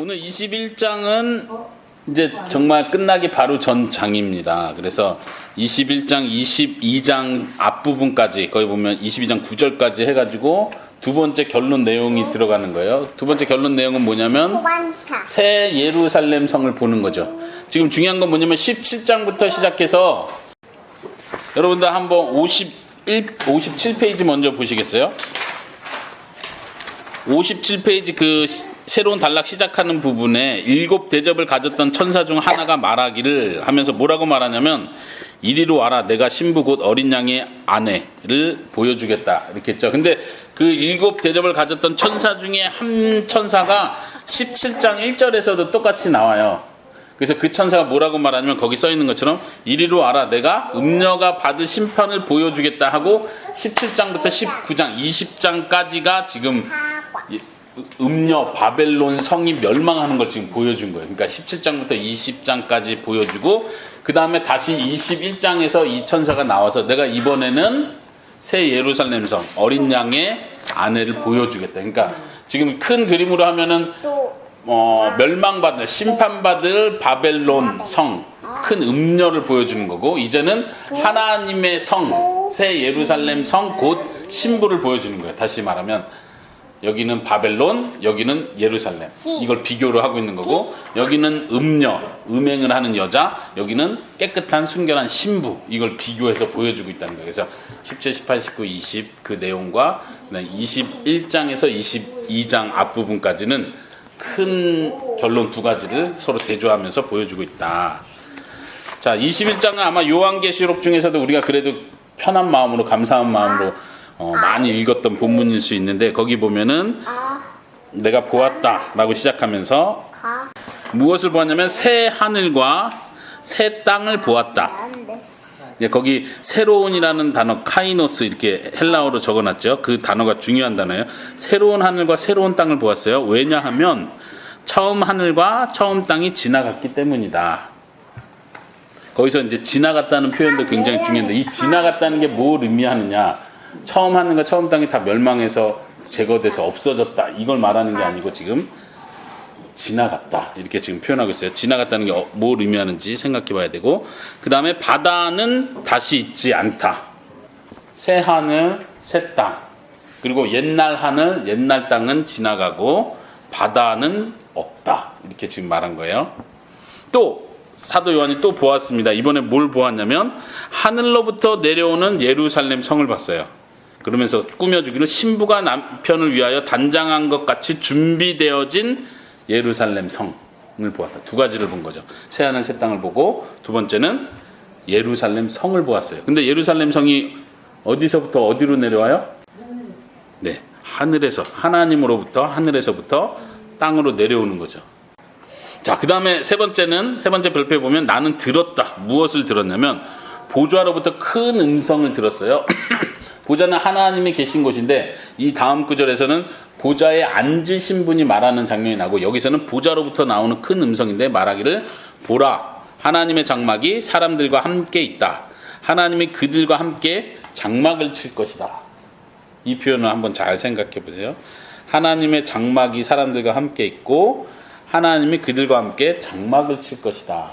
오늘 21장은 이제 정말 끝나기 바로 전 장입니다. 그래서 21장, 22장 앞부분까지 거기 보면 22장 9절까지 해가지고 두 번째 결론 내용이 들어가는 거예요. 두 번째 결론 내용은 뭐냐면 새 예루살렘 성을 보는 거죠. 지금 중요한 건 뭐냐면 17장부터 시작해서 여러분들 한번 57페이지 먼저 보시겠어요? 57페이지 그 새로운 단락 시작하는 부분에 7 대접을 가졌던 천사 중 하나가 말하기를 하면서 뭐라고 말하냐면 이리로 와라 내가 신부 곧 어린 양의 아내를 보여주겠다 이렇게 했죠. 근데 그 7 대접을 가졌던 천사 중에 한 천사가 17장 1절에서도 똑같이 나와요. 그래서 그 천사가 뭐라고 말하냐면 거기 써 있는 것처럼 이리로 와라 내가 음녀가 받을 심판을 보여주겠다 하고 17장부터 19장 20장까지가 지금 음녀 바벨론 성이 멸망하는 걸 지금 보여준 거예요. 그러니까 17장부터 20장까지 보여주고 그 다음에 다시 21장에서 이 천사가 나와서 내가 이번에는 새 예루살렘 성 어린 양의 아내를 보여주겠다. 그러니까 지금 큰 그림으로 하면은 멸망받을 심판받을 바벨론 성 큰 음녀를 보여주는 거고 이제는 하나님의 성 새 예루살렘 성 곧 신부를 보여주는 거예요. 다시 말하면 여기는 바벨론, 여기는 예루살렘. 이걸 비교를 하고 있는 거고 여기는 음녀, 음행을 하는 여자, 여기는 깨끗한 순결한 신부. 이걸 비교해서 보여주고 있다는 거예요. 그래서 17, 18, 19, 20 그 내용과 21장에서 22장 앞부분까지는 큰 결론 두 가지를 서로 대조하면서 보여주고 있다. 자, 21장은 아마 요한계시록 중에서도 우리가 그래도 편한 마음으로 감사한 마음으로 많이 읽었던 본문일 수 있는데 거기 보면은 내가 보았다 라고 시작하면서 무엇을 보았냐면 새 하늘과 새 땅을 보았다. 거기 새로운이라는 단어 카이노스 이렇게 헬라어로 적어놨죠. 그 단어가 중요한 단어예요. 새로운 하늘과 새로운 땅을 보았어요. 왜냐하면 처음 하늘과 처음 땅이 지나갔기 때문이다. 거기서 이제 지나갔다는 표현도 굉장히 중요한데 이 지나갔다는 게 뭘 의미하느냐. 처음 하늘과 처음 땅이 다 멸망해서 제거돼서 없어졌다. 이걸 말하는 게 아니고 지금 지나갔다. 이렇게 지금 표현하고 있어요. 지나갔다는 게 뭘 의미하는지 생각해 봐야 되고 그 다음에 바다는 다시 있지 않다. 새 하늘, 새 땅. 그리고 옛날 하늘, 옛날 땅은 지나가고 바다는 없다. 이렇게 지금 말한 거예요. 또 사도 요한이 또 보았습니다. 이번에 뭘 보았냐면 하늘로부터 내려오는 예루살렘 성을 봤어요. 그러면서 꾸며주기를 신부가 남편을 위하여 단장한 것 같이 준비되어진 예루살렘 성을 보았다. 두 가지를 본 거죠. 새하늘 새 땅을 보고 두 번째는 예루살렘 성을 보았어요. 근데 예루살렘 성이 어디서부터 어디로 내려와요? 네, 하늘에서 하나님으로부터 하늘에서부터 땅으로 내려오는 거죠. 자, 그 다음에 세 번째 별표에 보면 나는 들었다. 무엇을 들었냐면 보좌로부터 큰 음성을 들었어요. 보좌는 하나님이 계신 곳인데 이 다음 구절에서는 보좌에 앉으신 분이 말하는 장면이 나고 여기서는 보좌로부터 나오는 큰 음성인데 말하기를 보라 하나님의 장막이 사람들과 함께 있다. 하나님이 그들과 함께 장막을 칠 것이다. 이 표현을 한번 잘 생각해 보세요. 하나님의 장막이 사람들과 함께 있고 하나님이 그들과 함께 장막을 칠 것이다.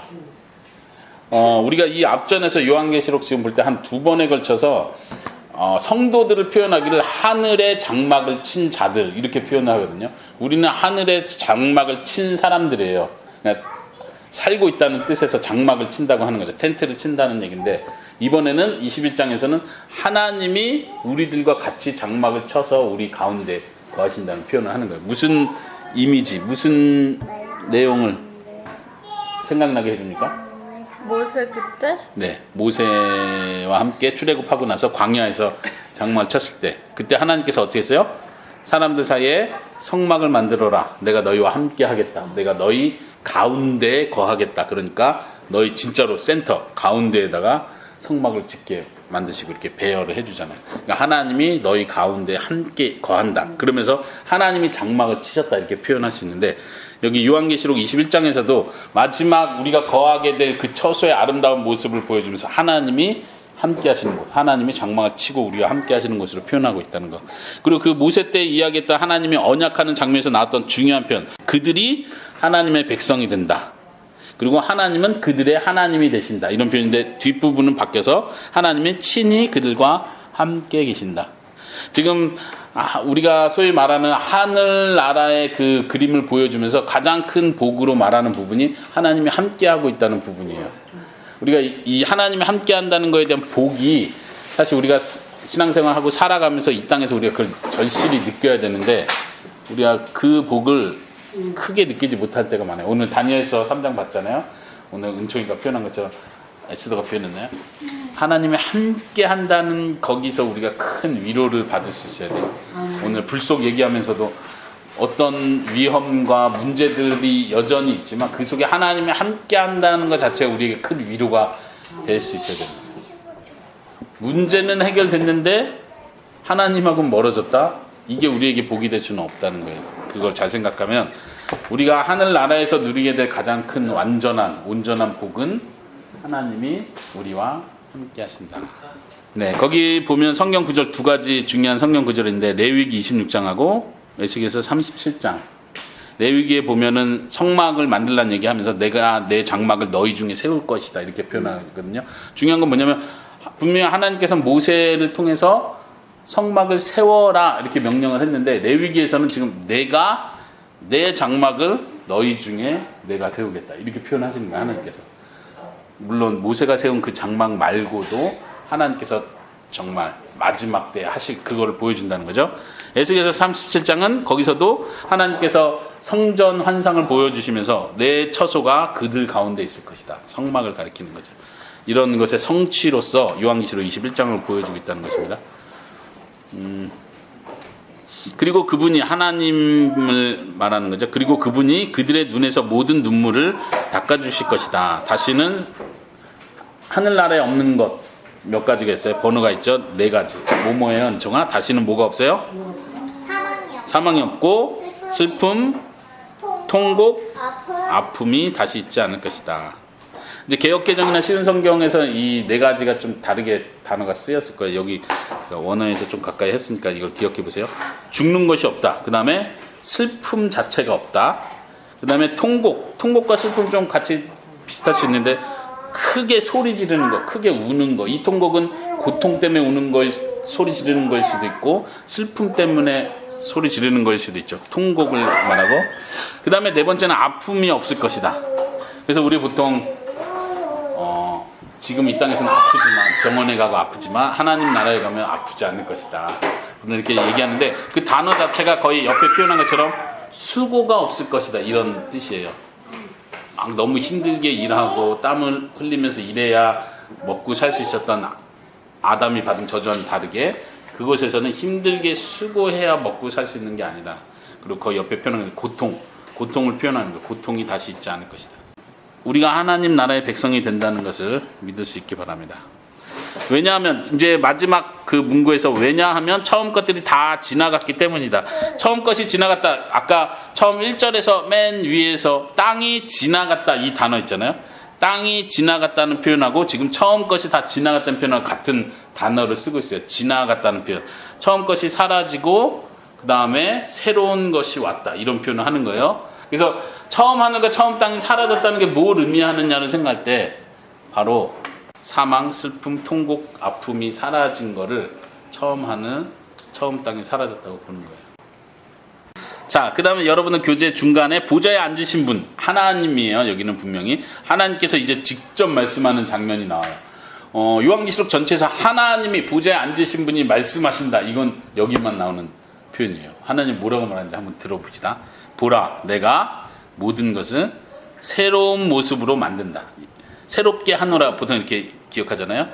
우리가 이 앞전에서 요한계시록 지금 볼 때 한 2번에 걸쳐서 성도들을 표현하기를 하늘의 장막을 친 자들 이렇게 표현하거든요. 우리는 하늘의 장막을 친 사람들이에요. 그러니까 살고 있다는 뜻에서 장막을 친다고 하는 거죠. 텐트를 친다는 얘기인데 이번에는 21장에서는 하나님이 우리들과 같이 장막을 쳐서 우리 가운데 거하신다는 표현을 하는 거예요. 무슨 이미지, 무슨 내용을 생각나게 해줍니까? 모세 그때? 네, 모세와 함께 출애굽하고 나서 광야에서 장막을 쳤을 때 그때 하나님께서 어떻게 했어요? 사람들 사이에 성막을 만들어라. 내가 너희와 함께 하겠다. 내가 너희 가운데에 거하겠다. 그러니까 너희 진짜로 센터 가운데에다가 성막을 짓게 만드시고 이렇게 배열을 해주잖아요. 그러니까 하나님이 너희 가운데 함께 거한다. 그러면서 하나님이 장막을 치셨다 이렇게 표현할 수 있는데 여기 요한계시록 21장에서도 마지막 우리가 거하게 될 그 처소의 아름다운 모습을 보여주면서 하나님이 함께 하시는 곳, 하나님이 장막을 치고 우리와 함께 하시는 곳으로 표현하고 있다는 거. 그리고 그 모세 때 이야기했던 하나님이 언약하는 장면에서 나왔던 중요한 표현, 그들이 하나님의 백성이 된다. 그리고 하나님은 그들의 하나님이 되신다. 이런 표현인데 뒷부분은 바뀌어서 하나님이 친히 그들과 함께 계신다. 지금 우리가 소위 말하는 하늘나라의 그 그림을 보여주면서 가장 큰 복으로 말하는 부분이 하나님이 함께하고 있다는 부분이에요. 우리가 이 하나님이 함께한다는 것에 대한 복이 사실 우리가 신앙생활하고 살아가면서 이 땅에서 우리가 그걸 절실히 느껴야 되는데 우리가 그 복을 크게 느끼지 못할 때가 많아요. 오늘 다니엘서 3장 봤잖아요. 오늘 은총이가 표현한 것처럼 에스더가 표현했나요? 하나님이 함께 한다는 거기서 우리가 큰 위로를 받을 수 있어야 돼요. 오늘 불속 얘기하면서도 어떤 위험과 문제들이 여전히 있지만 그 속에 하나님이 함께 한다는 것 자체가 우리에게 큰 위로가 될 수 있어야 됩니다. 문제는 해결됐는데 하나님하고는 멀어졌다? 이게 우리에게 복이 될 수는 없다는 거예요. 그걸 잘 생각하면 우리가 하늘나라에서 누리게 될 가장 큰 온전한 복은 하나님이 우리와 함께 하신다. 네, 거기 보면 성경 구절 두 가지 중요한 성경 구절인데 레위기 26장하고 에스겔서 37장. 레위기에 보면은 성막을 만들라는 얘기하면서 내가 내 장막을 너희 중에 세울 것이다 이렇게 표현하거든요. 중요한 건 뭐냐면 분명히 하나님께서 모세를 통해서 성막을 세워라 이렇게 명령을 했는데 레위기에서는 지금 내가 내 장막을 너희 중에 내가 세우겠다 이렇게 표현하시는 거예요. 하나님께서. 물론 모세가 세운 그 장막 말고도 하나님께서 정말 마지막 때 하실 그거를 보여준다는 거죠. 에스겔서 37장은 거기서도 하나님께서 성전 환상을 보여주시면서 내 처소가 그들 가운데 있을 것이다. 성막을 가리키는 거죠. 이런 것의 성취로서 요한계시록 21장을 보여주고 있다는 것입니다. 그리고 그분이 하나님을 말하는 거죠. 그리고 그분이 그들의 눈에서 모든 눈물을 닦아주실 것이다. 다시는 하늘나라에 없는 것 몇 가지가 있어요. 번호가 있죠. 4가지. 뭐뭐예요, 은총아? 다시는 뭐가 없어요? 사망이 없고 슬픔, 통곡, 아픔이 다시 있지 않을 것이다. 이제 개역개정이나 신성경에서 이 4가지가 좀 다르게 단어가 쓰였을 거예요. 여기 원어에서 좀 가까이 했으니까 이걸 기억해 보세요. 죽는 것이 없다. 그 다음에 슬픔 자체가 없다. 그 다음에 통곡과 슬픔 좀 같이 비슷할 수 있는데 크게 소리 지르는 거, 크게 우는 거. 이 통곡은 고통 때문에 우는 걸 소리 지르는 거일 수도 있고 슬픔 때문에 소리 지르는 거일 수도 있죠. 통곡을 말하고. 그 다음에 4번째는 아픔이 없을 것이다. 그래서 우리 보통 지금 이 땅에서는 아프지만 병원에 가고 아프지만 하나님 나라에 가면 아프지 않을 것이다. 이렇게 얘기하는데 그 단어 자체가 거의 옆에 표현한 것처럼 수고가 없을 것이다. 이런 뜻이에요. 막 너무 힘들게 일하고 땀을 흘리면서 일해야 먹고 살 수 있었던 아담이 받은 저주와는 다르게 그곳에서는 힘들게 수고해야 먹고 살 수 있는 게 아니다. 그리고 그 옆에 표현하는 고통을 표현하는 거. 고통이 다시 있지 않을 것이다. 우리가 하나님 나라의 백성이 된다는 것을 믿을 수 있기 바랍니다. 왜냐하면 이제 마지막 그 문구에서 왜냐하면 처음 것들이 다 지나갔기 때문이다. 처음 것이 지나갔다. 아까 처음 1절에서 맨 위에서 땅이 지나갔다 이 단어 있잖아요. 땅이 지나갔다는 표현하고 지금 처음 것이 다 지나갔다는 표현하고 같은 단어를 쓰고 있어요. 지나갔다는 표현. 처음 것이 사라지고 그 다음에 새로운 것이 왔다. 이런 표현을 하는 거예요. 그래서 처음 하늘과 처음 땅이 사라졌다는 게 뭘 의미하느냐를 생각할 때 바로 사망, 슬픔, 통곡, 아픔이 사라진 거를 처음 하늘, 처음 땅이 사라졌다고 보는 거예요. 자, 그 다음에 여러분은 교재 중간에 보좌에 앉으신 분, 하나님이에요. 여기는 분명히. 하나님께서 이제 직접 말씀하는 장면이 나와요. 요한계시록 전체에서 하나님이 보좌에 앉으신 분이 말씀하신다. 이건 여기만 나오는 표현이에요. 하나님 뭐라고 말하는지 한번 들어봅시다. 보라, 내가 모든 것을 새로운 모습으로 만든다. 새롭게 하노라 보통 이렇게 기억하잖아요.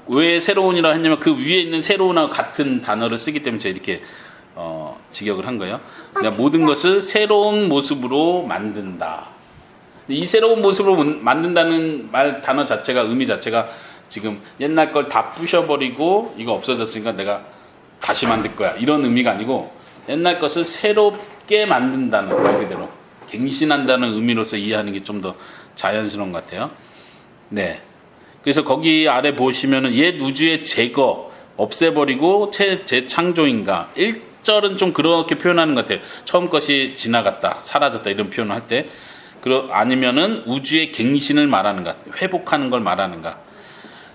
왜 새로운이라고 했냐면 그 위에 있는 새로운하고 같은 단어를 쓰기 때문에 제가 이렇게 직역을 한 거예요. 그러니까 모든 것을 새로운 모습으로 만든다. 이 새로운 모습으로 만든다는 말 단어 자체가 의미 자체가 지금 옛날 걸 다 부셔버리고 이거 없어졌으니까 내가 다시 만들 거야 이런 의미가 아니고 옛날 것을 새롭게 만든다는 말 그대로 갱신한다는 의미로서 이해하는 게 좀 더 자연스러운 것 같아요. 네. 그래서 거기 아래 보시면은 옛 우주의 제거, 없애버리고 재창조인가. 1절은 좀 그렇게 표현하는 것 같아요. 처음 것이 지나갔다, 사라졌다 이런 표현을 할 때. 아니면은 우주의 갱신을 말하는가, 회복하는 걸 말하는가.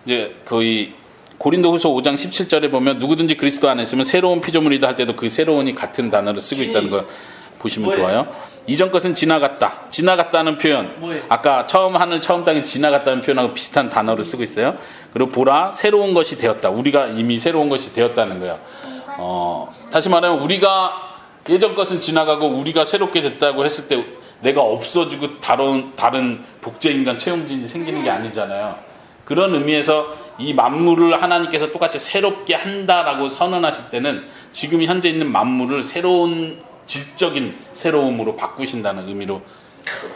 이제 거의 고린도후서 5장 17절에 보면 누구든지 그리스도 안에 있으면 새로운 피조물이다 할 때도 그 새로운이 같은 단어를 쓰고 있다는 걸 보시면 좋아요. 이전 것은 지나갔다. 지나갔다는 표현. 아까 처음 하늘 처음 땅이 지나갔다는 표현하고 비슷한 단어를 쓰고 있어요. 그리고 보라 새로운 것이 되었다. 우리가 이미 새로운 것이 되었다는 거예요. 다시 말하면 우리가 예전 것은 지나가고 우리가 새롭게 됐다고 했을 때 내가 없어지고 다른 복제인간 최용진이 생기는 게 아니잖아요. 그런 의미에서 이 만물을 하나님께서 똑같이 새롭게 한다라고 선언하실 때는 지금 현재 있는 만물을 새로운 질적인 새로움으로 바꾸신다는 의미로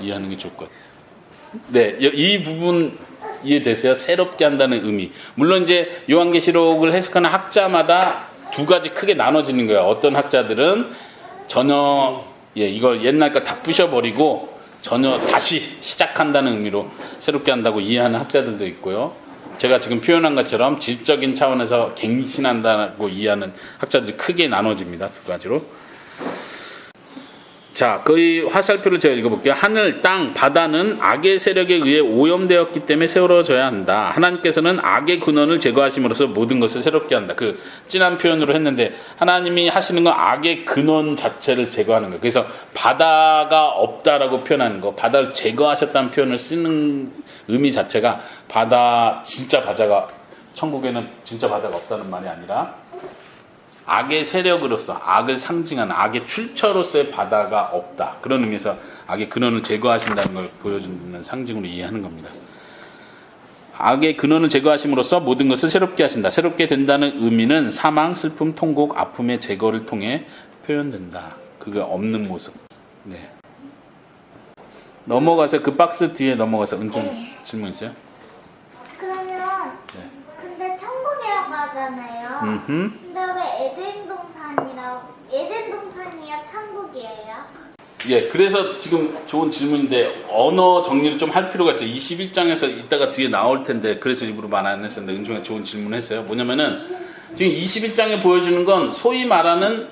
이해하는 게 좋을 것 같아요. 네, 이 부분 이해되세요? 새롭게 한다는 의미. 물론 이제 요한계시록을 해석하는 학자마다 두 가지 크게 나눠지는 거예요. 어떤 학자들은 전혀 이걸 옛날 거 다 부셔버리고 전혀 다시 시작한다는 의미로 새롭게 한다고 이해하는 학자들도 있고요. 제가 지금 표현한 것처럼 질적인 차원에서 갱신한다고 이해하는 학자들이 크게 나눠집니다. 두 가지로. 자, 거의 화살표를 제가 읽어볼게요. 하늘, 땅, 바다는 악의 세력에 의해 오염되었기 때문에 세워져야 한다. 하나님께서는 악의 근원을 제거하심으로써 모든 것을 새롭게 한다. 그 진한 표현으로 했는데 하나님이 하시는 건 악의 근원 자체를 제거하는 거예요. 그래서 바다가 없다라고 표현하는 거, 바다를 제거하셨다는 표현을 쓰는 의미 자체가 진짜 바다가 천국에는 진짜 바다가 없다는 말이 아니라 악의 세력으로서 악을 상징하는 악의 출처로서의 바다가 없다. 그런 의미에서 악의 근원을 제거하신다는 걸 보여주는 상징으로 이해하는 겁니다. 악의 근원을 제거하심으로써 모든 것을 새롭게 하신다. 새롭게 된다는 의미는 사망, 슬픔, 통곡, 아픔의 제거를 통해 표현된다. 그게 없는 모습. 네. 넘어가서 그 박스 뒤에 넘어가서 은총 질문 있어요? 그러면 근데 천국이라고 하잖아요. 근데 왜 에덴 동산이요 천국이에요? 예, 그래서 지금 좋은 질문인데 언어 정리를 좀 할 필요가 있어요. 21장에서 이따가 뒤에 나올 텐데 그래서 일부러 말 안 했었는데 은총이 좋은 질문을 했어요. 뭐냐면은 지금 21장에 보여주는 건 소위 말하는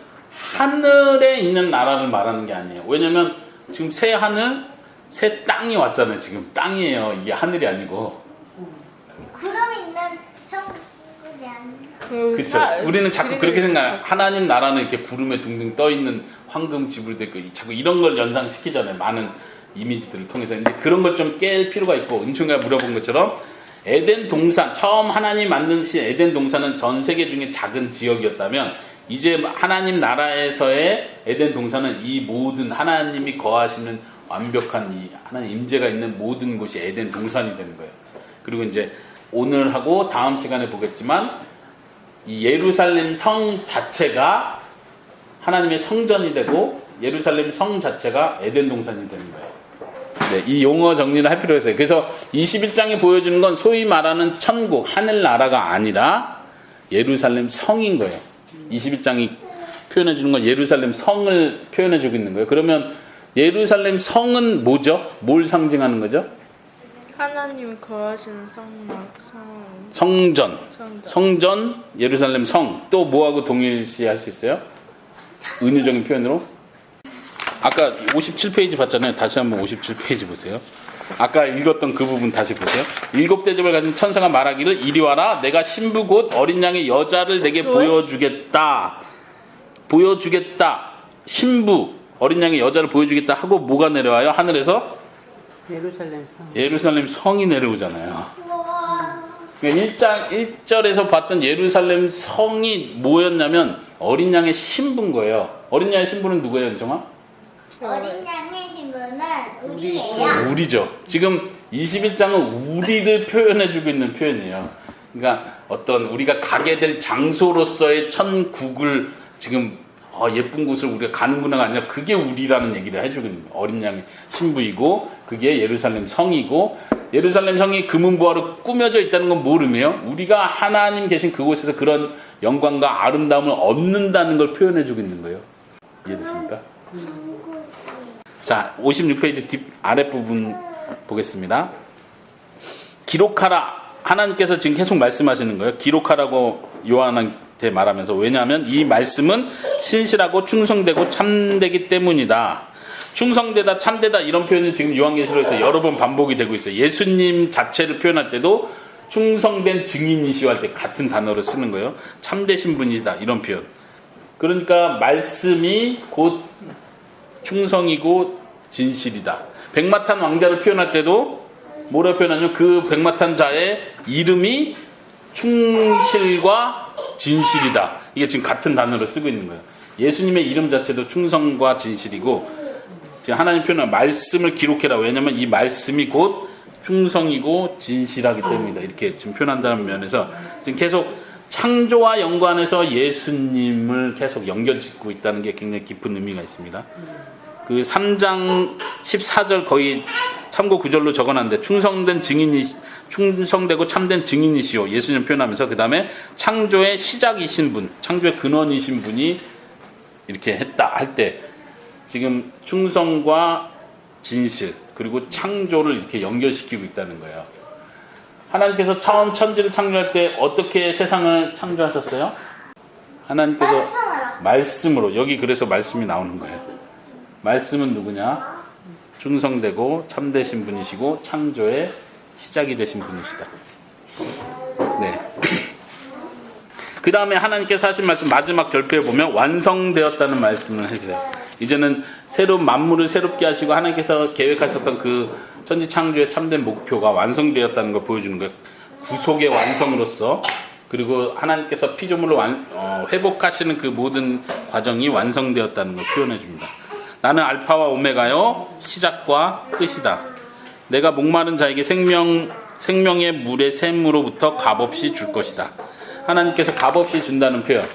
하늘에 있는 나라를 말하는 게 아니에요. 왜냐면 지금 새 하늘, 새 땅이 왔잖아요. 지금 땅이에요. 이게 하늘이 아니고. 구름 있는 천국이 아니에요? 그렇죠. 우리는 자꾸 그렇게 생각해요. 하나님 나라는 이렇게 구름에 둥둥 떠 있는 황금 지불 되고 자꾸 이런 걸 연상시키잖아요. 많은 이미지들을 통해서. 근데 그런 걸 좀 깰 필요가 있고 은총이가 물어본 것처럼 에덴 동산 처음 하나님 만드신 에덴 동산은 전 세계 중에 작은 지역이었다면 이제 하나님 나라에서의 에덴 동산은 이 모든 하나님이 거하시는 완벽한 이 하나님 임재가 있는 모든 곳이 에덴 동산이 되는 거예요. 그리고 이제 오늘 하고 다음 시간에 보겠지만 이 예루살렘 성 자체가 하나님의 성전이 되고 예루살렘 성 자체가 에덴 동산이 되는 거예요. 네, 이 용어 정리를 할 필요가 있어요. 그래서 21장이 보여주는 건 소위 말하는 천국, 하늘나라가 아니라 예루살렘 성인 거예요. 21장이 표현해 주는 건 예루살렘 성을 표현해 주고 있는 거예요. 그러면 예루살렘 성은 뭐죠? 뭘 상징하는 거죠? 하나님이 거하시는 성전, 예루살렘 성. 또 뭐하고 동일시할 수 있어요? 은유적인 표현으로? 아까 57페이지 봤잖아요. 다시 한번 57페이지 보세요. 아까 읽었던 그 부분 다시 보세요. 7대접을 가진 천사가 말하기를 이리 와라. 내가 신부 곧 어린 양의 여자를 내게 보여주겠다. 신부 어린 양의 여자를 보여주겠다 하고 뭐가 내려와요? 하늘에서? 예루살렘 성이 내려오잖아요. 그러니까 1절에서 봤던 예루살렘 성이 뭐였냐면 어린 양의 신부인 거예요. 어린 양의 신부는 누구예요, 은정아? 어린 양의 신부는 우리예요. 우리죠. 지금 21장은 우리를 표현해주고 있는 표현이에요. 그러니까 어떤 우리가 가게 될 장소로서의 천국을 지금 예쁜 곳을 우리가 가는구나가 아니라 그게 우리라는 얘기를 해주고 있는 거예요. 어린 양의 신부이고 그게 예루살렘 성이고 예루살렘 성이 금은보화로 꾸며져 있다는 건 뭘 의미해요? 우리가 하나님 계신 그곳에서 그런 영광과 아름다움을 얻는다는 걸 표현해주고 있는 거예요. 이해되십니까? 자, 56페이지 뒷 아랫부분 보겠습니다. 기록하라. 하나님께서 지금 계속 말씀하시는 거예요. 기록하라고 요한한테 말하면서. 왜냐하면 이 말씀은 신실하고 충성되고 참되기 때문이다. 충성되다, 참되다 이런 표현은 지금 요한계시록에서 여러 번 반복이 되고 있어요. 예수님 자체를 표현할 때도 충성된 증인이시오 할 때 같은 단어를 쓰는 거예요. 참되신 분이다 이런 표현. 그러니까 말씀이 곧 충성이고 진실이다. 백마탄 왕자를 표현할 때도 뭐라 표현하냐면 그 백마탄 자의 이름이 충실과 진실이다. 이게 지금 같은 단어를 쓰고 있는 거예요. 예수님의 이름 자체도 충성과 진실이고 지금 하나님 표현은 말씀을 기록해라. 왜냐하면 이 말씀이 곧 충성이고 진실하기 때문이다. 이렇게 지금 표현한다는 면에서 지금 계속 창조와 연관해서 예수님을 계속 연결짓고 있다는 게 굉장히 깊은 의미가 있습니다. 그 3장 14절 거의 참고 구절로 적어놨는데 충성되고 참된 증인이시오. 예수님 표현하면서 그 다음에 창조의 시작이신 분, 창조의 근원이신 분이 이렇게 했다 할 때 지금 충성과 진실 그리고 창조를 이렇게 연결시키고 있다는 거예요. 하나님께서 처음 천지를 창조할 때 어떻게 세상을 창조하셨어요? 하나님께서 말씀으로. 여기 그래서 말씀이 나오는 거예요. 말씀은 누구냐? 충성되고 참되신 분이시고 창조의 시작이 되신 분이시다. 네. 그 다음에 하나님께서 하신 말씀 마지막 결표에 보면 완성되었다는 말씀을 해주세요. 이제는 새로운 만물을 새롭게 하시고 하나님께서 계획하셨던 그 천지 창조의 참된 목표가 완성되었다는 걸 보여주는 거예요. 구속의 완성으로서 그리고 하나님께서 피조물로 회복하시는 그 모든 과정이 완성되었다는 걸 표현해 줍니다. 나는 알파와 오메가요 시작과 끝이다. 내가 목마른 자에게 생명의 물의 샘으로부터 값없이 줄 것이다. 하나님께서 값없이 준다는 표현.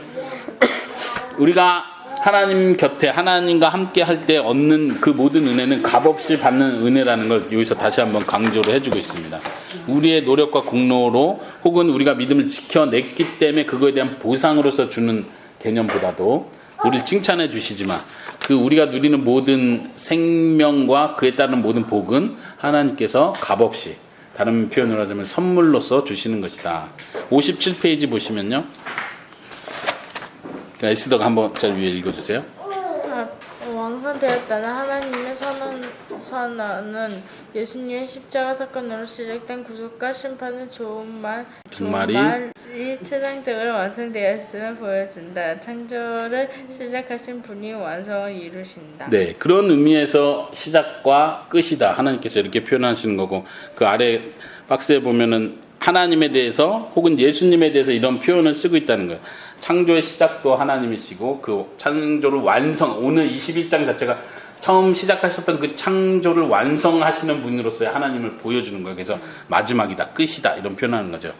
우리가 하나님 곁에 하나님과 함께 할 때 얻는 그 모든 은혜는 값없이 받는 은혜라는 걸 여기서 다시 한번 강조를 해주고 있습니다. 우리의 노력과 공로로 혹은 우리가 믿음을 지켜냈기 때문에 그거에 대한 보상으로서 주는 개념보다도 우리를 칭찬해 주시지만 그 우리가 누리는 모든 생명과 그에 따른 모든 복은 하나님께서 값없이, 다른 표현으로 하자면 선물로서 주시는 것이다. 57페이지 보시면요. 에스더가 한번 저 위에 읽어주세요. 완성되었다는 하나님의 선언은 예수님의 십자가 사건으로 시작된 구속과 심판의 좋은 말이 최종적으로 완성되었음을 보여준다. 창조를 시작하신 분이 완성을 이루신다. 네, 그런 의미에서 시작과 끝이다. 하나님께서 이렇게 표현하시는 거고, 그 아래 박스에 보면은 하나님에 대해서 혹은 예수님에 대해서 이런 표현을 쓰고 있다는 거예요. 창조의 시작도 하나님이시고 그 창조를 오늘 21장 자체가 처음 시작하셨던 그 창조를 완성하시는 분으로서의 하나님을 보여주는 거예요. 그래서 마지막이다, 끝이다 이런 표현하는 거죠.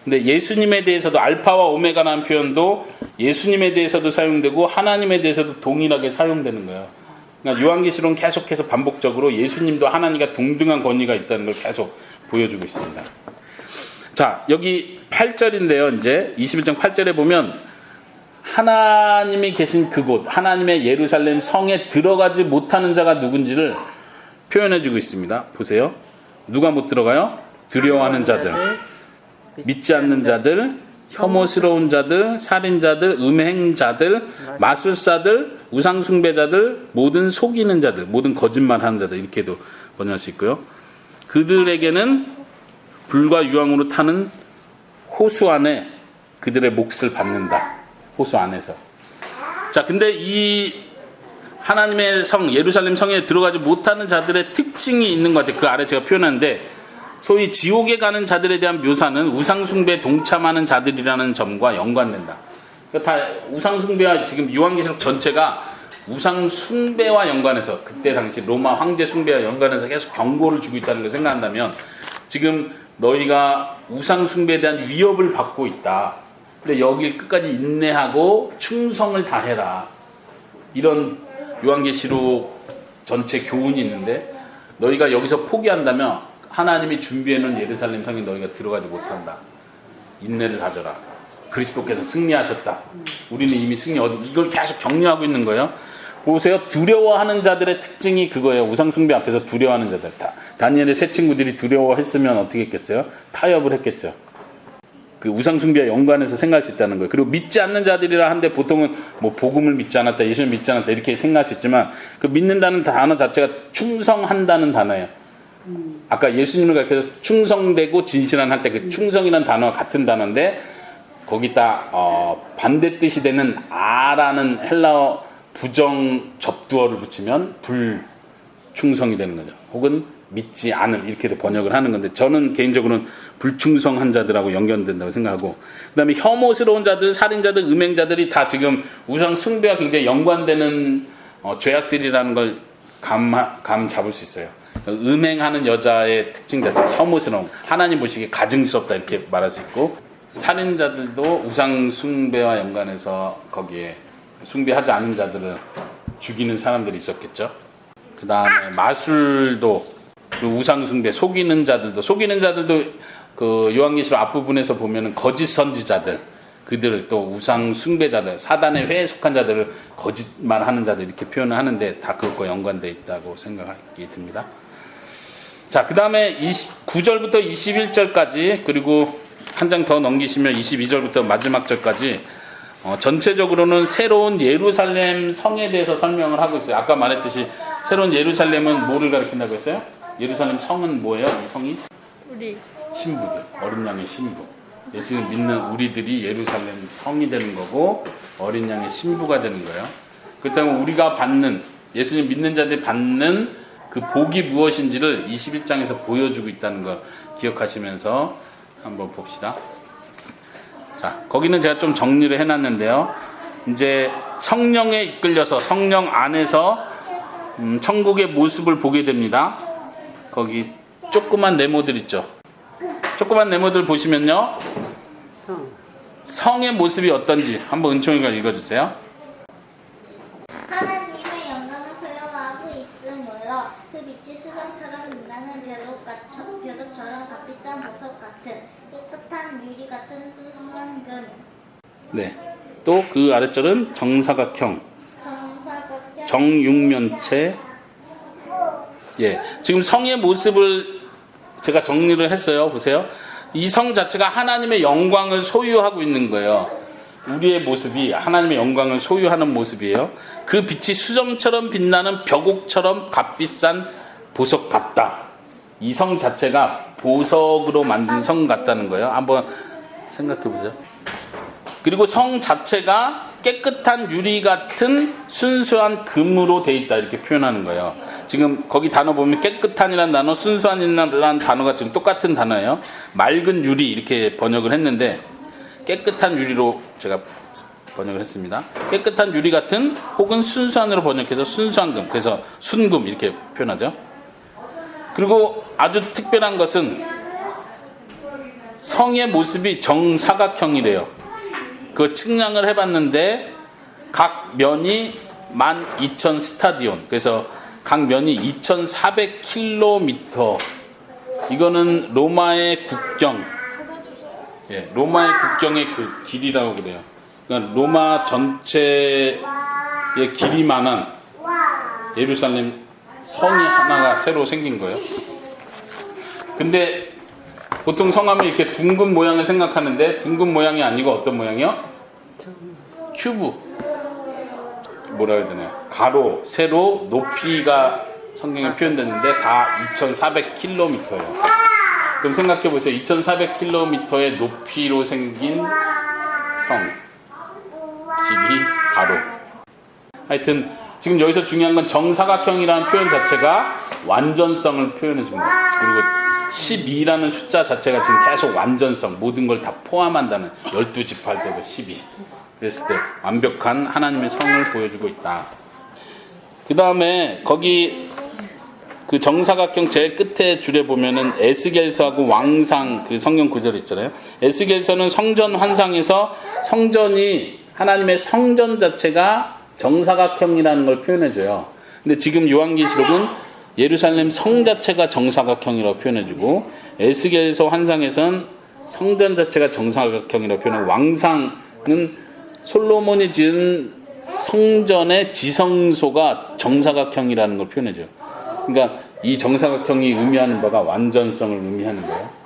근데 예수님에 대해서도 알파와 오메가라는 표현도 예수님에 대해서도 사용되고 하나님에 대해서도 동일하게 사용되는 거예요. 그러니까 요한계시록은 계속해서 반복적으로 예수님도 하나님과 동등한 권위가 있다는 걸 계속 보여주고 있습니다. 자, 여기 8절인데요. 이제 21장 8절에 보면 하나님이 계신 그곳, 하나님의 예루살렘 성에 들어가지 못하는 자가 누군지를 표현해주고 있습니다. 보세요. 누가 못 들어가요? 두려워하는 자들, 믿지 않는 자들, 혐오스러운 자들, 살인자들, 음행자들, 마술사들, 우상숭배자들, 모든 속이는 자들, 모든 거짓말하는 자들, 이렇게도 번역할 수 있고요. 그들에게는 불과 유황으로 타는 호수 안에 그들의 몫을 받는다. 호수 안에서. 자, 근데 이 하나님의 성, 예루살렘 성에 들어가지 못하는 자들의 특징이 있는 것 같아요. 그 아래 제가 표현하는데, 소위 지옥에 가는 자들에 대한 묘사는 우상숭배에 동참하는 자들이라는 점과 연관된다. 그러니까 다 우상숭배와 지금 요한계시록 전체가 우상숭배와 연관해서 그때 당시 로마 황제 숭배와 연관해서 계속 경고를 주고 있다는 걸 생각한다면 지금 너희가 우상숭배에 대한 위협을 받고 있다. 근데 여길 끝까지 인내하고 충성을 다해라. 이런 요한계시록 전체 교훈이 있는데 너희가 여기서 포기한다면 하나님이 준비해놓은 예루살렘 성에 너희가 들어가지 못한다. 인내를 가져라. 그리스도께서 승리하셨다. 우리는 이미 이걸 계속 격려하고 있는 거예요. 보세요. 두려워하는 자들의 특징이 그거예요. 우상숭배 앞에서 두려워하는 자들. 다니엘의 세 친구들이 두려워했으면 어떻게 했겠어요? 타협을 했겠죠. 그 우상숭배와 연관해서 생각할 수 있다는 거예요. 그리고 믿지 않는 자들이라 하는데 보통은 뭐 복음을 믿지 않았다, 예수를 믿지 않았다 이렇게 생각할 수 있지만 그 믿는다는 단어 자체가 충성한다는 단어예요. 아까 예수님을 가르쳐서 충성되고 진실한 할 때 그 충성이라는 단어와 같은 단어인데 거기다 반대 뜻이 되는 아라는 헬라어 부정 접두어를 붙이면 불충성이 되는 거죠. 혹은 믿지 않음 이렇게도 번역을 하는 건데 저는 개인적으로는 불충성한 자들하고 연결된다고 생각하고 그 다음에 혐오스러운 자들, 살인자들, 음행자들이 다 지금 우상 숭배와 굉장히 연관되는 죄악들이라는 걸 감 잡을 수 있어요. 음행하는 여자의 특징 자체 혐오스러움, 하나님 보시기에 가증스럽다 이렇게 말할 수 있고 살인자들도 우상 숭배와 연관해서 거기에 숭배하지 않은 자들을 죽이는 사람들이 있었겠죠. 그 다음에 마술도 그 우상 숭배 속이는 자들도 그 요한계시록 앞부분에서 보면은 거짓 선지자들 그들 또 우상 숭배자들 사단의 회에 속한 자들을 거짓말하는 자들 이렇게 표현을 하는데 다 그것과 연관되어 있다고 생각이 듭니다. 자, 그 다음에 9절부터 21절까지 그리고 한 장 더 넘기시면 22절부터 마지막 절까지 전체적으로는 새로운 예루살렘 성에 대해서 설명을 하고 있어요. 아까 말했듯이 새로운 예루살렘은 뭐를 가리킨다고 했어요? 예루살렘 성은 뭐예요? 이 성이? 우리 신부들, 어린 양의 신부. 예수를 믿는 우리들이 예루살렘 성이 되는 거고 어린 양의 신부가 되는 거예요. 그렇다면 우리가 받는 예수님 믿는 자들이 받는 그 복이 무엇인지를 21장에서 보여주고 있다는 거 기억하시면서 한번 봅시다. 자, 거기는 제가 좀 정리를 해놨는데요. 이제 성령에 이끌려서 성령 안에서 천국의 모습을 보게 됩니다. 거기 조그만 네모들 있죠. 조그만 네모들 보시면요. 성의 모습이 어떤지 한번 은총이가 읽어주세요. 하나님의 영광을 소유하고 있으므로 그 빛이 수정처럼 빛나는 벼룩처럼 값비싼 보석 같은 깨끗한 유리 같은 순수한 금. 네. 또 그 아랫절은 정사각형, 정육면체. 예. 지금 성의 모습을 제가 정리를 했어요. 보세요. 이 성 자체가 하나님의 영광을 소유하고 있는 거예요. 우리의 모습이 하나님의 영광을 소유하는 모습이에요. 그 빛이 수정처럼 빛나는 벽옥처럼 값비싼 보석 같다. 이 성 자체가 보석으로 만든 성 같다는 거예요. 한번 생각해 보세요. 그리고 성 자체가 깨끗한 유리 같은 순수한 금으로 돼 있다 이렇게 표현하는 거예요. 지금 거기 단어 보면 깨끗한이라는 단어, 순수한이라는 단어가 지금 똑같은 단어예요. 맑은 유리 이렇게 번역을 했는데 깨끗한 유리로 제가 번역을 했습니다. 깨끗한 유리 같은 혹은 순수한으로 번역해서 순수한 금, 그래서 순금 이렇게 표현하죠. 그리고 아주 특별한 것은 성의 모습이 정사각형이래요. 그 측량을 해봤는데 각 면이 12,000 스타디온, 그래서 각 면이 2,400km. 이거는 로마의 국경, 예, 로마의 국경의 그 길이라고 그래요. 그러니까 로마 전체의 길이만한 예루살렘 성이 하나가 새로 생긴 거예요. 근데 보통 성하면 이렇게 둥근 모양을 생각하는데 둥근 모양이 아니고 어떤 모양이요? 큐브. 뭐라 해야 되나요? 가로, 세로, 높이가 성경에 표현됐는데 다 2,400km예요. 그럼 생각해 보세요. 2,400km의 높이로 생긴 성. 길이 가로. 하여튼 지금 여기서 중요한 건 정사각형이라는 표현 자체가 완전성을 표현해 준 거예요. 그리고 12라는 숫자 자체가 지금 계속 완전성, 모든 걸 다 포함한다는 12지파할 때도 12. 그랬을 때 완벽한 하나님의 성을 보여주고 있다. 그 다음에 거기 그 정사각형 제일 끝에 줄에 보면은 에스겔서하고 왕상 그 성경 구절 있잖아요. 에스겔서는 성전 환상에서 성전이 하나님의 성전 자체가 정사각형이라는 걸 표현해줘요. 근데 지금 요한계시록은 예루살렘 성 자체가 정사각형이라고 표현해주고 에스겔서 환상에서는 성전 자체가 정사각형이라고 표현하고 왕상은 솔로몬이 지은 성전의 지성소가 정사각형이라는 걸 표현해줘요. 그러니까 이 정사각형이 의미하는 바가 완전성을 의미하는 거예요.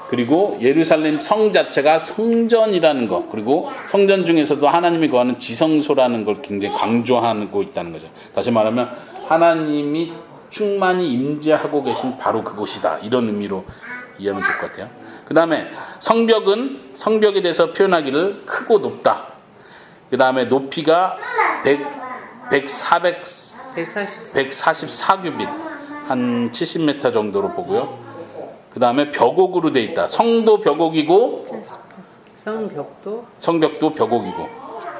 그리고 예루살렘 성 자체가 성전이라는 거, 그리고 성전 중에서도 하나님이 거하는 지성소라는 걸 굉장히 강조하고 있다는 거죠. 다시 말하면 하나님이 충만히 임재하고 계신 바로 그곳이다, 이런 의미로 이해하면 좋을 것 같아요. 그 다음에 성벽에 대해서 표현하기를 크고 높다. 그 다음에 높이가 144규빗, 한 70m 정도로 보고요. 그 다음에 벽옥으로 돼 있다. 성도 벽옥이고 성벽도 벽옥이고,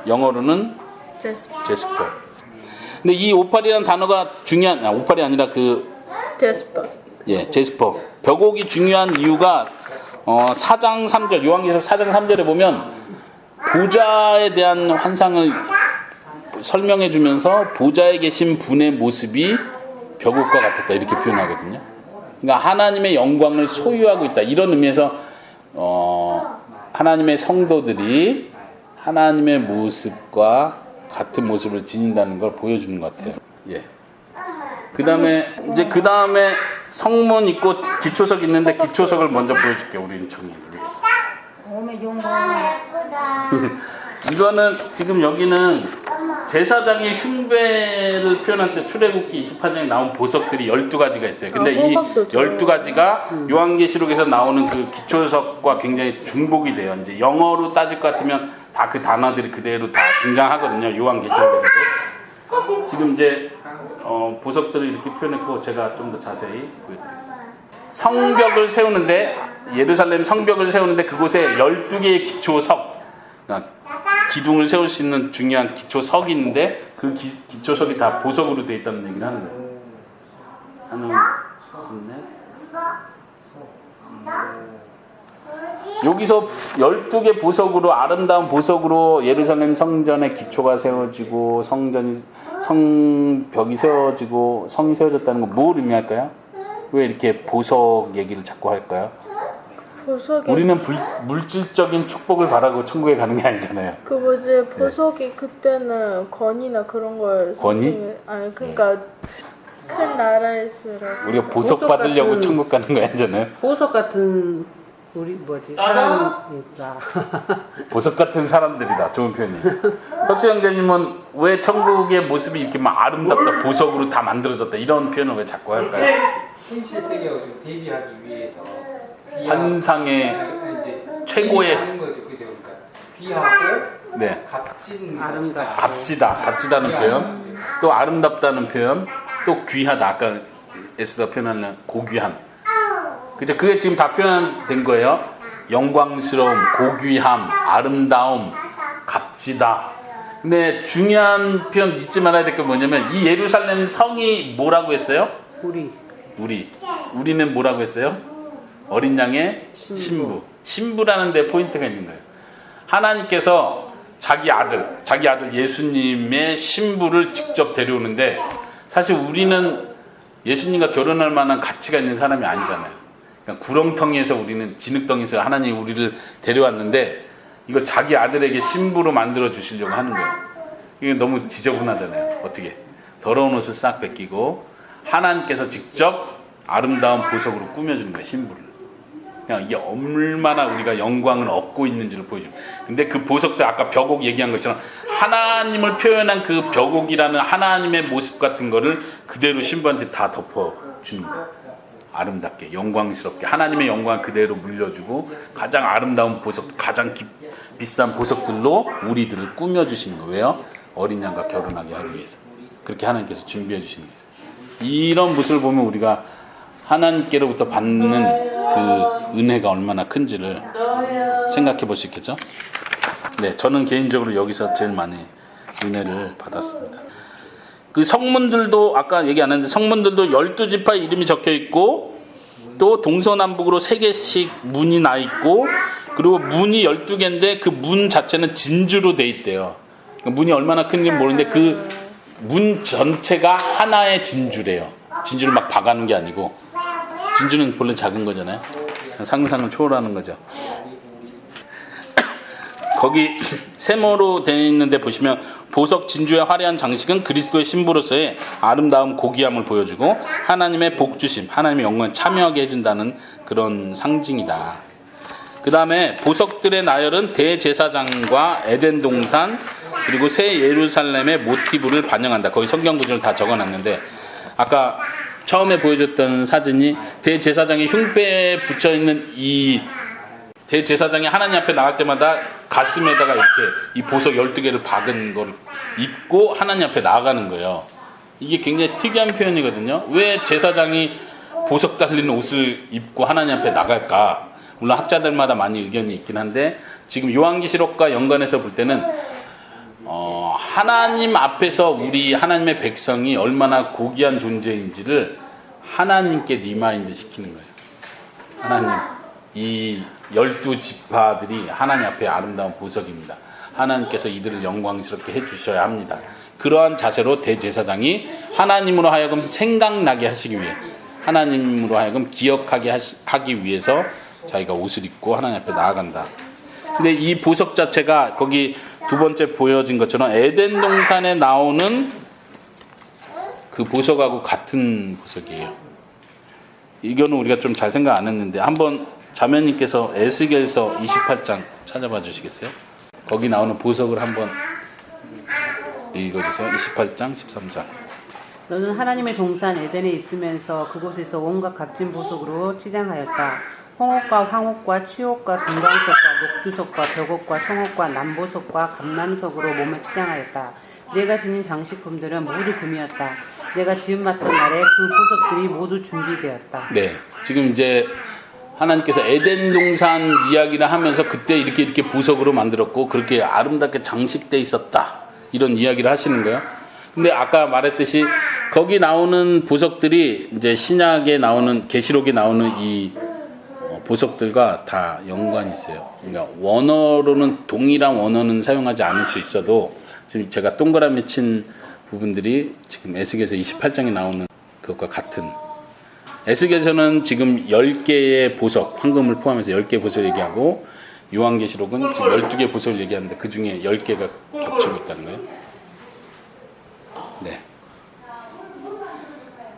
영어로는 제스퍼. 근데 이 오팔이라는 단어가 중요한, 오팔이 아니라 제스퍼. 벽옥이 중요한 이유가 4장 3절, 요한계시록 4장 3절에 보면 보좌에 대한 환상을 설명해 주면서 보좌에 계신 분의 모습이 벽옥과 같았다, 이렇게 표현하거든요. 그러니까 하나님의 영광을 소유하고 있다, 이런 의미에서 하나님의 성도들이 하나님의 모습과 같은 모습을 지닌다는 걸 보여주는 것 같아요. 예. 그 다음에 성문 있고 기초석 있는데, 기초석을 먼저 보여줄게. 우리 인총이. 이거는 지금 여기는 제사장의 흉배를 표현할 때 출애굽기 28장에 나온 보석들이 12가지가 있어요. 근데 이 12가지가 요한계시록에서 나오는 그 기초석과 굉장히 중복이 돼요. 이제 영어로 따질 것 같으면 다 그 단어들이 그대로 다 등장하거든요. 요한계시록에서도. 지금 이제 보석들을 이렇게 표현했고, 제가 좀 더 자세히 보여드리겠습니다. 성벽을 세우는데, 예루살렘 성벽을 세우는데 그곳에 12개의 기초석, 그러니까 기둥을 세울 수 있는 중요한 기초석이 있는데, 그 기초석이 다 보석으로 되어 있다는 얘기를 하는 거예요. 여기서 12개 보석으로, 아름다운 보석으로 예루살렘 성전의 기초가 세워지고, 성벽이 세워지고, 성이 세워졌다는 건 뭘 의미할까요? 왜 이렇게 보석 얘기를 자꾸 할까요? 우리는 물질적인 축복을 바라고 천국에 가는 게 아니잖아요. 보석이 그때는 권위나 그런 걸. 권위? 아니, 그러니까 큰 나라일수록 우리가 보석 받으려고 천국 가는 거 아니잖아요. 보석 같은 사람이다. 보석 같은 사람들이다. 좋은 표현이에요. 혁수 형제님은 왜 천국의 모습이 이렇게 막 아름답다, 보석으로 다 만들어졌다, 이런 표현을 왜 자꾸 할까요? 현실 세계하고 좀 대비하기 위해서 환상의 최고의 하는 거죠, 그죠? 그러니까 귀하고 네. 값진 값지다는 표현, 또 아름답다는 표현, 또 귀하다, 아까 에스더 표현하는 고귀함, 그죠? 그게 지금 다 표현된 거예요. 영광스러움, 고귀함, 아름다움, 값지다. 근데 중요한 표현 잊지 말아야 될 게 뭐냐면, 이 예루살렘 성이 뭐라고 했어요? 우리는 뭐라고 했어요? 어린 양의 신부라는 데 포인트가 있는 거예요. 하나님께서 자기 아들 예수님의 신부를 직접 데려오는데, 사실 우리는 예수님과 결혼할 만한 가치가 있는 사람이 아니잖아요. 그냥 구렁텅이에서, 우리는 진흙덩이에서 하나님이 우리를 데려왔는데, 이걸 자기 아들에게 신부로 만들어 주시려고 하는 거예요. 이게 너무 지저분하잖아요. 어떻게 더러운 옷을 싹 벗기고 하나님께서 직접 아름다운 보석으로 꾸며주는 거예요, 신부를. 그냥 이게 얼마나 우리가 영광을 얻고 있는지를 보여줘요. 근데 그 보석들, 아까 벽옥 얘기한 것처럼 하나님을 표현한 그 벽옥이라는 하나님의 모습 같은 거를 그대로 신부한테 다 덮어주는 거예요. 아름답게, 영광스럽게 하나님의 영광을 그대로 물려주고, 가장 아름다운 보석, 가장 비싼 보석들로 우리들을 꾸며주시는 거예요. 왜요? 어린 양과 결혼하게 하기 위해서. 그렇게 하나님께서 준비해 주시는 거예요. 이런 모습을 보면 우리가 하나님께로부터 받는 그 은혜가 얼마나 큰지를 생각해 볼 수 있겠죠? 네, 저는 개인적으로 여기서 제일 많이 은혜를 받았습니다. 그 성문들도 아까 얘기 안 했는데, 성문들도 12지파 이름이 적혀 있고, 또 동서남북으로 3개씩 문이 나 있고, 그리고 문이 12개인데 그 문 자체는 진주로 돼 있대요. 문이 얼마나 큰지 모르는데 그 문 전체가 하나의 진주래요. 진주를 막 박아놓은 게 아니고, 진주는 본래 작은 거잖아요. 상상을 초월하는 거죠. 거기 세모로 되어 있는데 보시면 보석 진주의 화려한 장식은 그리스도의 신부로서의 아름다움 고귀함을 보여주고 하나님의 복주심, 하나님의 영광에 참여하게 해준다는 그런 상징이다. 그 다음에 보석들의 나열은 대제사장과 에덴 동산 그리고 새 예루살렘의 모티브를 반영한다. 거기 성경 구절을 다 적어놨는데 아까 처음에 보여줬던 사진이 대제사장의 흉배에 붙여있는 이 대제사장이 하나님 앞에 나갈 때마다 가슴에다가 이렇게 이 보석 12개를 박은 걸 입고 하나님 앞에 나아가는 거예요. 이게 굉장히 특이한 표현이거든요. 왜 제사장이 보석 달린 옷을 입고 하나님 앞에 나갈까? 물론 학자들마다 많이 의견이 있긴 한데 지금 요한계시록과 연관해서 볼 때는 하나님 앞에서 우리 하나님의 백성이 얼마나 고귀한 존재인지를 하나님께 리마인드 시키는 거예요. 하나님, 이 12지파들이 하나님 앞에 아름다운 보석입니다. 하나님께서 이들을 영광스럽게 해주셔야 합니다. 그러한 자세로 대제사장이 하나님으로 하여금 생각나게 하시기 위해, 하나님으로 하여금 기억하게 하기 위해서 자기가 옷을 입고 하나님 앞에 나아간다. 근데 이 보석 자체가 거기 두 번째 보여진 것처럼 에덴 동산에 나오는 그 보석하고 같은 보석이에요. 이거는 우리가 좀 잘 생각 안 했는데 한번 자매님께서 에스겔서 28장 찾아봐 주시겠어요? 거기 나오는 보석을 한번 읽어주세요. 28장 13장. 너는 하나님의 동산 에덴에 있으면서 그곳에서 온갖 값진 보석으로 치장하였다. 홍옥과 황옥과 취옥과 금강석과 녹주석과 벽옥과 청옥과 남보석과 감남석으로 몸을 치장하였다. 내가 지닌 장식품들은 모두 금이었다. 내가 지음받던 날에 그 보석들이 모두 준비되었다. 네, 지금 이제 하나님께서 에덴 동산 이야기를 하면서 그때 이렇게 보석으로 만들었고 그렇게 아름답게 장식돼 있었다. 이런 이야기를 하시는 거예요. 근데 아까 말했듯이 거기 나오는 보석들이 이제 신약에 나오는 계시록에 나오는 이 보석들과 다 연관이 있어요. 그러니까 원어로는 동일한 원어는 사용하지 않을 수 있어도 지금 제가 동그라미 친 부분들이 지금 에스겔서 28장에 나오는 그것과 같은. 에스겔서는 지금 10개의 보석, 황금을 포함해서 10개의 보석을 얘기하고 요한계시록은 지금 12개의 보석을 얘기하는데 그 중에 10개가 겹치고 있다는 거예요. 네.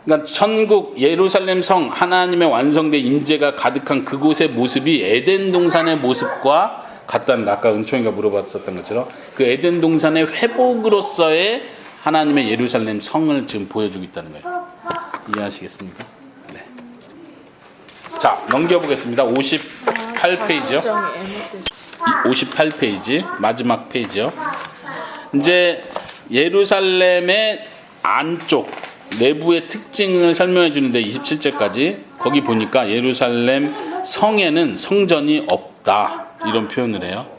그러니까 천국 예루살렘 성 하나님의 완성된 임재가 가득한 그곳의 모습이 에덴 동산의 모습과 같다는 거. 아까 은총이가 물어봤었던 것처럼 그 에덴 동산의 회복으로서의 하나님의 예루살렘 성을 지금 보여주고 있다는 거예요. 이해하시겠습니까? 네. 자, 넘겨보겠습니다. 58페이지요. 58페이지 마지막 페이지요. 이제 예루살렘의 안쪽 내부의 특징을 설명해 주는데 27절까지 거기 보니까 예루살렘 성에는 성전이 없다 이런 표현을 해요.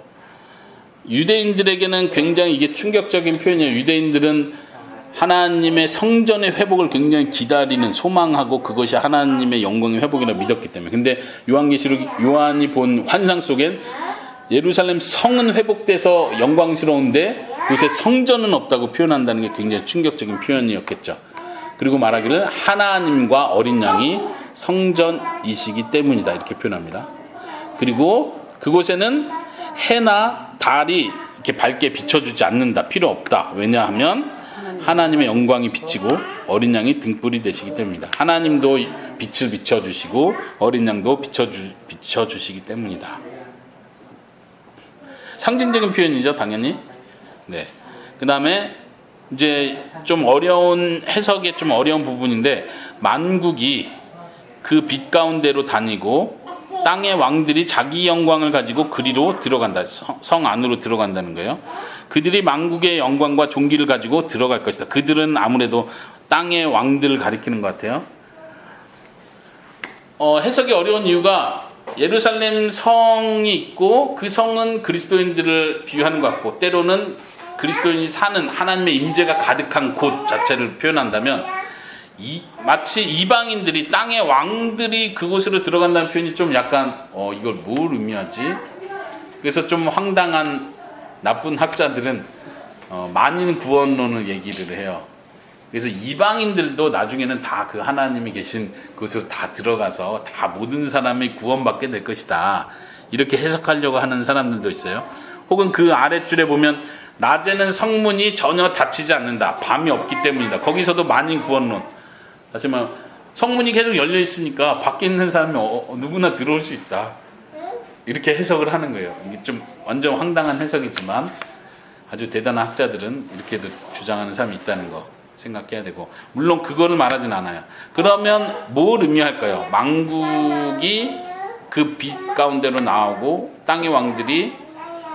유대인들에게는 굉장히 이게 충격적인 표현이에요. 유대인들은 하나님의 성전의 회복을 굉장히 기다리는 소망하고 그것이 하나님의 영광의 회복이라고 믿었기 때문에. 근데 요한계시록 요한이 본 환상 속엔 예루살렘 성은 회복돼서 영광스러운데 그곳에 성전은 없다고 표현한다는 게 굉장히 충격적인 표현이었겠죠. 그리고 말하기를 하나님과 어린 양이 성전이시기 때문이다 이렇게 표현합니다. 그리고 그곳에는 해나 달이 이렇게 밝게 비춰주지 않는다. 필요 없다. 왜냐하면 하나님의 영광이 비치고 어린 양이 등불이 되시기 때문이다. 하나님도 빛을 비춰주시고 어린 양도 비춰주시기 때문이다. 상징적인 표현이죠, 당연히. 네. 그 다음에 이제 좀 어려운 해석에 좀 어려운 부분인데 만국이 그 빛 가운데로 다니고 땅의 왕들이 자기 영광을 가지고 그리로 들어간다. 성 안으로 들어간다는 거예요. 그들이 만국의 영광과 존귀를 가지고 들어갈 것이다. 그들은 아무래도 땅의 왕들을 가리키는 것 같아요. 해석이 어려운 이유가 예루살렘 성이 있고 그 성은 그리스도인들을 비유하는 것 같고 때로는 그리스도인이 사는 하나님의 임재가 가득한 곳 자체를 표현한다면 마치 이방인들이 땅의 왕들이 그곳으로 들어간다는 표현이 좀 약간 이걸 뭘 의미하지? 그래서 좀 황당한 나쁜 학자들은 만인 구원론을 얘기를 해요. 그래서 이방인들도 나중에는 다 그 하나님이 계신 곳으로 다 들어가서 다 모든 사람이 구원받게 될 것이다. 이렇게 해석하려고 하는 사람들도 있어요. 혹은 그 아랫줄에 보면 낮에는 성문이 전혀 닫히지 않는다. 밤이 없기 때문이다. 거기서도 만인 구원론. 다시 말하면 성문이 계속 열려 있으니까 밖에 있는 사람이 누구나 들어올 수 있다. 이렇게 해석을 하는 거예요. 이게 좀 완전 황당한 해석이지만 아주 대단한 학자들은 이렇게도 주장하는 사람이 있다는 거 생각해야 되고, 물론 그거를 말하진 않아요. 그러면 뭘 의미할까요? 망국이 그 빛 가운데로 나오고 땅의 왕들이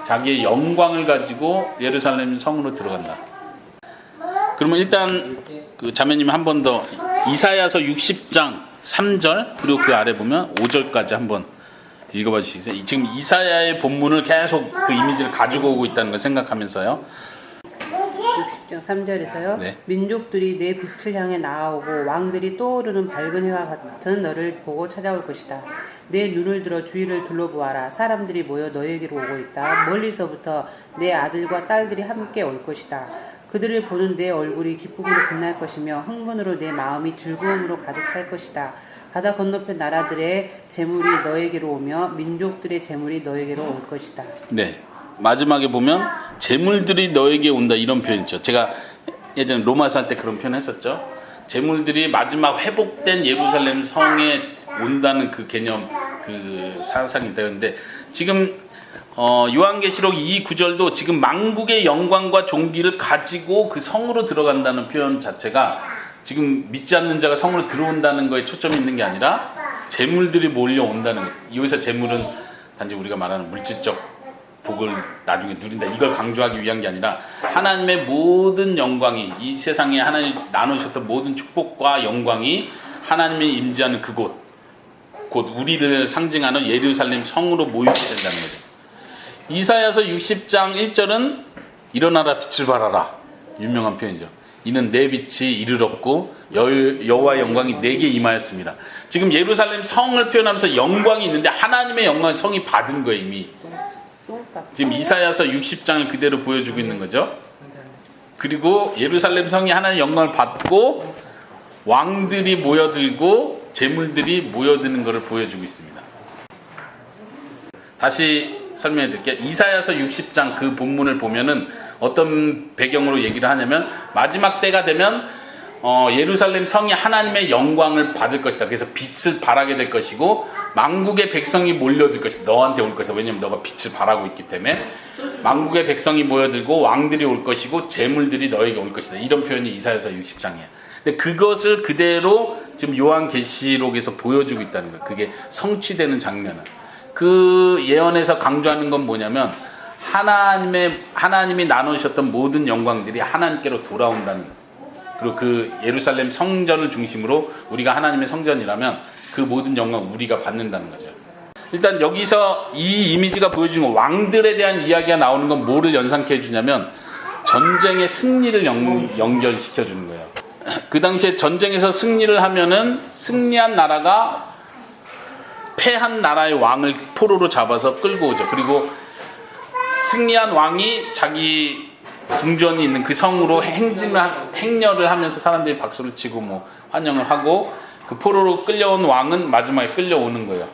자기의 영광을 가지고 예루살렘 성으로 들어간다. 그러면 일단 그 자매님이 한 번 더 이사야서 60장 3절 그리고 그 아래 보면 5절까지 한번 읽어봐 주시겠어요? 지금 이사야의 본문을 계속 그 이미지를 가지고 오고 있다는 걸 생각하면서요. 60장 3절에서요. 네. 민족들이 내 빛을 향해 나아오고 왕들이 떠오르는 밝은 해와 같은 너를 보고 찾아올 것이다. 내 눈을 들어 주위를 둘러보아라. 사람들이 모여 너에게로 오고 있다. 멀리서부터 내 아들과 딸들이 함께 올 것이다. 그들을 보는 내 얼굴이 기쁨으로 빛날 것이며 흥분으로 내 마음이 즐거움으로 가득할 것이다. 바다 건너편 나라들의 재물이 너에게로 오며 민족들의 재물이 너에게로 올 것이다. 네. 마지막에 보면 재물들이 너에게 온다 이런 표현 있죠. 제가 예전에 로마서 할 때 그런 표현 했었죠. 재물들이 마지막 회복된 예루살렘 성에 온다는 그 개념, 그 사상이 되는데 지금 요한계시록 이 구절도 지금 만국의 영광과 존귀를 가지고 그 성으로 들어간다는 표현 자체가 지금 믿지 않는 자가 성으로 들어온다는 거에 초점이 있는 게 아니라 재물들이 몰려온다는 거예요. 여기서 재물은 단지 우리가 말하는 물질적 복을 나중에 누린다 이걸 강조하기 위한 게 아니라 하나님의 모든 영광이 이 세상에 하나님 나누셨던 모든 축복과 영광이 하나님이 임재하는 그곳, 곧 우리를 상징하는 예루살렘 성으로 모이게 된다는 거죠. 이사야서 60장 1절은 일어나라 빛을 발하라 유명한 표현이죠. 이는 내 빛이 이르렀고 여호와의 영광이 내게 임하였습니다. 지금 예루살렘 성을 표현하면서 영광이 있는데 하나님의 영광을 성이 받은 거예요. 이미 지금 이사야서 60장을 그대로 보여주고 있는 거죠. 그리고 예루살렘 성이 하나님의 영광을 받고 왕들이 모여들고 재물들이 모여드는 것을 보여주고 있습니다. 다시 설명해 드릴게요. 이사야서 60장 그 본문을 보면은 어떤 배경으로 얘기를 하냐면 마지막 때가 되면 예루살렘 성이 하나님의 영광을 받을 것이다. 그래서 빛을 발하게 될 것이고 만국의 백성이 몰려들 것이다. 너한테 올 것이다. 왜냐하면 너가 빛을 발하고 있기 때문에 만국의 백성이 모여들고 왕들이 올 것이고 재물들이 너에게 올 것이다. 이런 표현이 이사야서 60장이에요. 근데 그것을 그대로 지금 요한계시록에서 보여주고 있다는 거예요. 그게 성취되는 장면은. 그 예언에서 강조하는 건 뭐냐면 하나님이 나누셨던 모든 영광들이 하나님께로 돌아온다는 거예요. 그리고 그 예루살렘 성전을 중심으로 우리가 하나님의 성전이라면 그 모든 영광 우리가 받는다는 거죠. 일단 여기서 이 이미지가 보여주는 왕들에 대한 이야기가 나오는 건 뭐를 연상케 해주냐면 전쟁의 승리를 연결시켜 주는 거예요. 그 당시에 전쟁에서 승리를 하면은 승리한 나라가 패한 나라의 왕을 포로로 잡아서 끌고 오죠. 그리고 승리한 왕이 자기 궁전이 있는 그 성으로 행렬을 하면서 사람들이 박수를 치고 뭐 환영을 하고 그 포로로 끌려온 왕은 마지막에 끌려오는 거예요.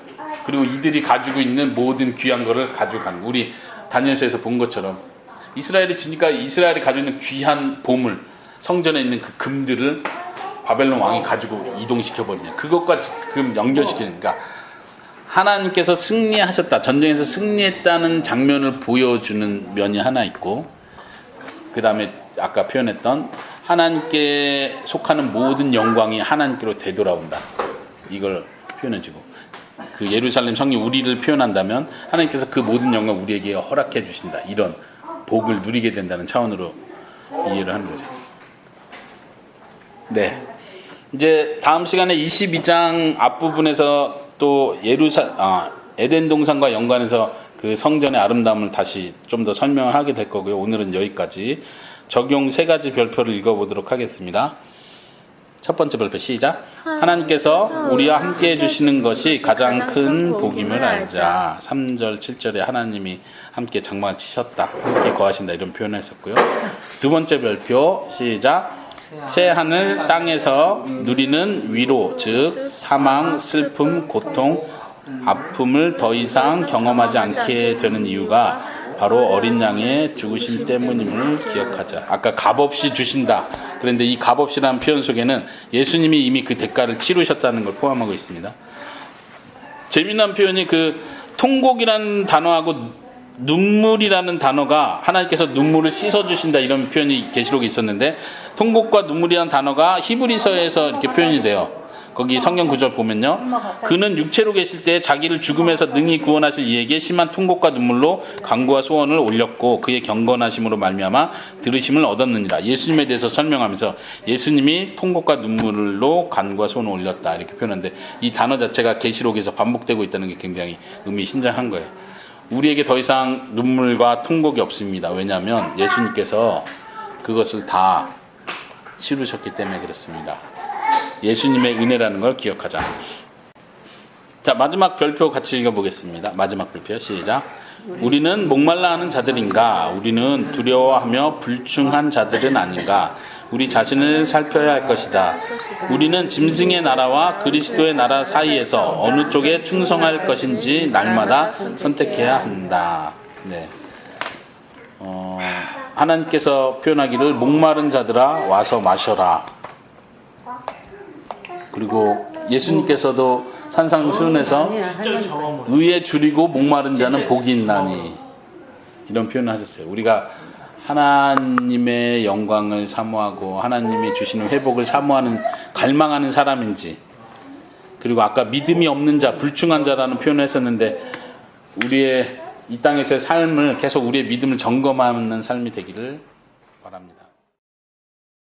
그리고 이들이 가지고 있는 모든 귀한 거를 가지고 가는 거예요. 우리 다니엘서에서 본 것처럼 이스라엘이 지니까 이스라엘이 가지고 있는 귀한 보물, 성전에 있는 그 금들을 바벨론 왕이 가지고 이동시켜버리냐. 그것과 지금 연결시키니까 하나님께서 승리하셨다. 전쟁에서 승리했다는 장면을 보여주는 면이 하나 있고 그 다음에 아까 표현했던 하나님께 속하는 모든 영광이 하나님께로 되돌아온다. 이걸 표현해주고 그 예루살렘 성이 우리를 표현한다면 하나님께서 그 모든 영광 우리에게 허락해 주신다. 이런 복을 누리게 된다는 차원으로 이해를 하는 거죠. 네. 이제 다음 시간에 22장 앞부분에서 또 에덴 동산과 연관해서 그 성전의 아름다움을 다시 좀 더 설명을 하게 될 거고요. 오늘은 여기까지 적용 3가지 별표를 읽어보도록 하겠습니다. 첫 번째 별표 시작. 하나님께서 우리와 함께 해주시는 것이 가장 큰 복임을 알자. 3절 7절에 하나님이 함께 장막을 치셨다. 함께 거하신다. 이런 표현을 했었고요. 두 번째 별표 시작. 새 하늘 땅에서 누리는 위로, 즉 사망, 슬픔, 고통, 아픔을 더 이상 경험하지 않게 되는 이유가 바로 어린 양의 죽으심 때문임을 기억하자. 아까 값없이 주신다. 그런데 이 값없이라는 표현 속에는 예수님이 이미 그 대가를 치르셨다는 걸 포함하고 있습니다. 재미난 표현이 그 통곡이라는 단어하고 눈물이라는 단어가 하나님께서 눈물을 씻어주신다 이런 표현이 계시록에 있었는데 통곡과 눈물이라는 단어가 히브리서에서 이렇게 표현이 돼요. 거기 성경 구절 보면요. 그는 육체로 계실 때 자기를 죽음에서 능히 구원하실 이에게 심한 통곡과 눈물로 간구와 소원을 올렸고 그의 경건하심으로 말미암아 들으심을 얻었느니라. 예수님에 대해서 설명하면서 예수님이 통곡과 눈물로 간구와 소원을 올렸다 이렇게 표현하는데 이 단어 자체가 계시록에서 반복되고 있다는 게 굉장히 의미심장한 거예요. 우리에게 더 이상 눈물과 통곡이 없습니다. 왜냐하면 예수님께서 그것을 다 치르셨기 때문에 그렇습니다. 예수님의 은혜라는 걸 기억하자. 자, 마지막 별표 같이 읽어보겠습니다. 마지막 별표 시작. 우리는 목말라 하는 자들인가? 우리는 두려워하며 불충한 자들은 아닌가? 우리 자신을 살펴야 할 것이다. 우리는 짐승의 나라와 그리스도의 나라 사이에서 어느 쪽에 충성할 것인지 날마다 선택해야 한다. 네. 하나님께서 표현하기를 목마른 자들아 와서 마셔라. 그리고 예수님께서도 산상수훈에서 의에 줄이고 목마른 자는 복이 있나니 이런 표현을 하셨어요. 우리가 하나님의 영광을 사모하고 하나님이 주시는 회복을 사모하는 갈망하는 사람인지, 그리고 아까 믿음이 없는 자, 불충한 자라는 표현을 했었는데 우리의 이 땅에서의 삶을 계속 우리의 믿음을 점검하는 삶이 되기를 바랍니다.